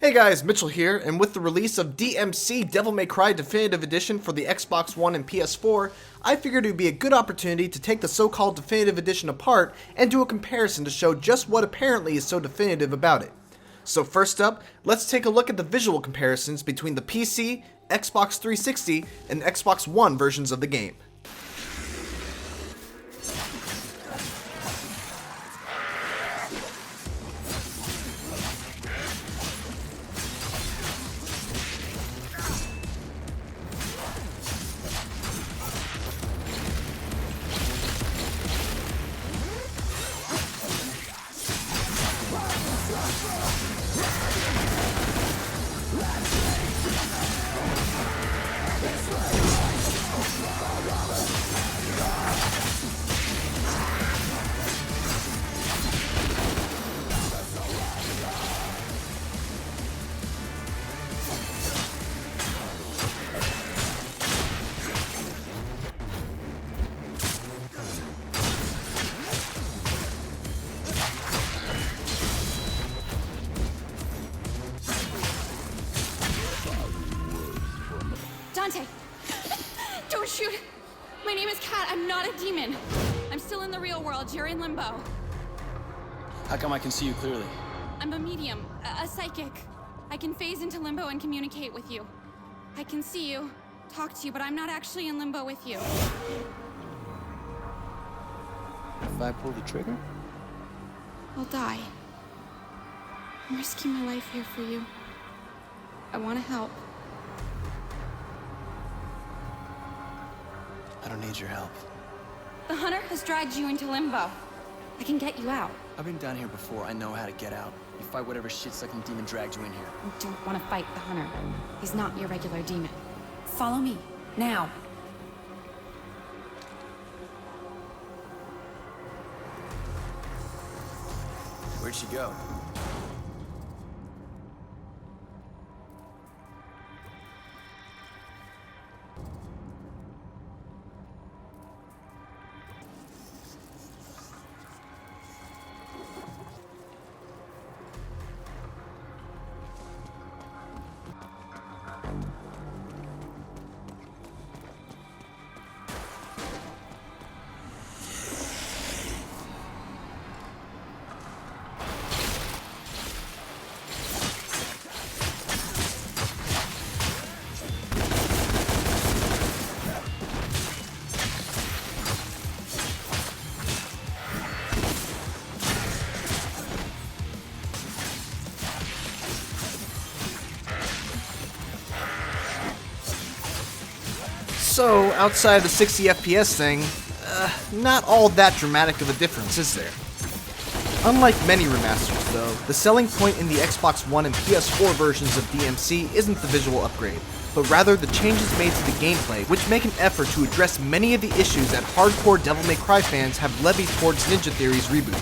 Hey guys, Mitchell here, and with the release of DmC Devil May Cry Definitive Edition for the Xbox One and PS4, I figured it would be a good opportunity to take the so-called Definitive Edition apart and do a comparison to show just what apparently is so definitive about it. So first up, let's take a look at the visual comparisons between the PC, Xbox 360, and Xbox One versions of the game. Dante! Don't shoot! My name is Kat, I'm not a demon. I'm still in the real world, you're in limbo. How come I can see you clearly? I'm a medium, a psychic. I can phase into limbo and communicate with you. I can see you, talk to you, but I'm not actually in limbo with you. If I pull the trigger? I'll die. I'm risking my life here for you. I want to help. I don't need your help. The hunter has dragged you into limbo. I can get you out. I've been down here before. I know how to get out. You fight whatever shit-sucking demon dragged you in here. You don't want to fight the hunter. He's not your regular demon. Follow me, now. Where'd she go? So, outside the 60 FPS thing, not all that dramatic of a difference, is there? Unlike many remasters, though, the selling point in the Xbox One and PS4 versions of DmC isn't the visual upgrade, but rather the changes made to the gameplay, which make an effort to address many of the issues that hardcore Devil May Cry fans have levied towards Ninja Theory's reboot.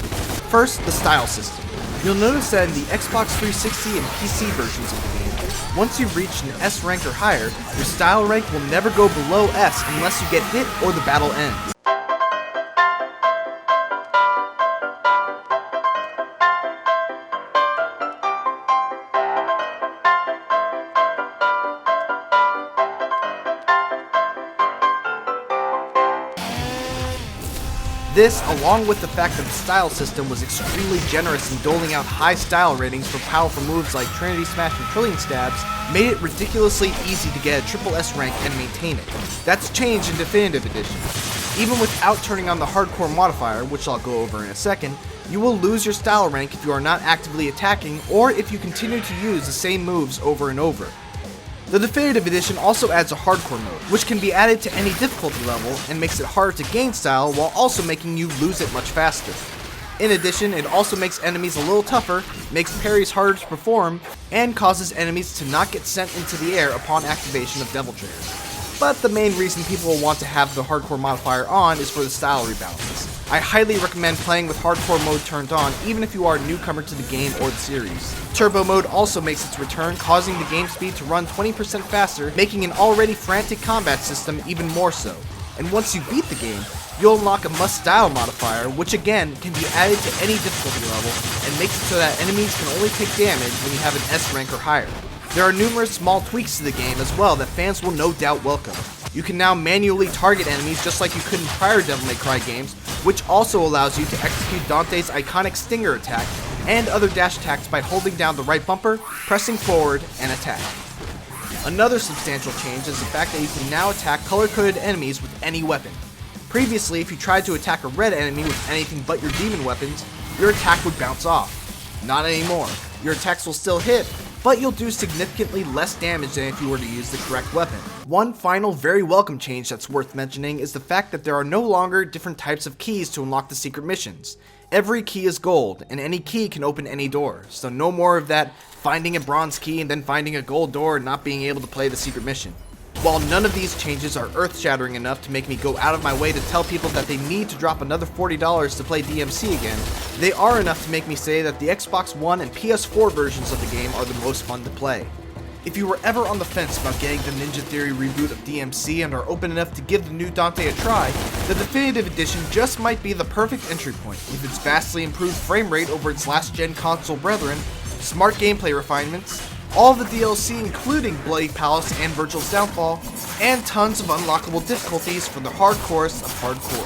First, the style system. You'll notice that in the Xbox 360 and PC versions of the game, once you've reached an S rank or higher, your style rank will never go below S unless you get hit or the battle ends. This, along with the fact that the style system was extremely generous in doling out high style ratings for powerful moves like Trinity Smash and Trillion Stabs, made it ridiculously easy to get a triple S rank and maintain it. That's changed in Definitive Edition. Even without turning on the hardcore modifier, which I'll go over in a second, you will lose your style rank if you are not actively attacking or if you continue to use the same moves over and over. The Definitive Edition also adds a hardcore mode, which can be added to any difficulty level and makes it harder to gain style while also making you lose it much faster. In addition, it also makes enemies a little tougher, makes parries harder to perform, and causes enemies to not get sent into the air upon activation of Devil Triggers. But the main reason people will want to have the hardcore modifier on is for the style rebalance. I highly recommend playing with hardcore mode turned on even if you are a newcomer to the game or the series. Turbo mode also makes its return, causing the game speed to run 20% faster, making an already frantic combat system even more so. And once you beat the game, you'll unlock a must style modifier, which again can be added to any difficulty level and makes it so that enemies can only take damage when you have an S rank or higher. There are numerous small tweaks to the game as well that fans will no doubt welcome. You can now manually target enemies just like you could in prior Devil May Cry games, which also allows you to execute Dante's iconic stinger attack and other dash attacks by holding down the right bumper, pressing forward, and attack. Another substantial change is the fact that you can now attack color-coded enemies with any weapon. Previously, if you tried to attack a red enemy with anything but your demon weapons, your attack would bounce off. Not anymore. Your attacks will still hit, but you'll do significantly less damage than if you were to use the correct weapon. One final very welcome change that's worth mentioning is the fact that there are no longer different types of keys to unlock the secret missions. Every key is gold, and any key can open any door, so no more of that finding a bronze key and then finding a gold door and not being able to play the secret mission. While none of these changes are earth-shattering enough to make me go out of my way to tell people that they need to drop another $40 to play DMC again, they are enough to make me say that the Xbox One and PS4 versions of the game are the most fun to play. If you were ever on the fence about getting the Ninja Theory reboot of DMC and are open enough to give the new Dante a try, the Definitive Edition just might be the perfect entry point, with its vastly improved frame rate over its last-gen console brethren, smart gameplay refinements, all the DLC including Bloody Palace and Virgil's Downfall, and tons of unlockable difficulties for the hardcorest of hardcore.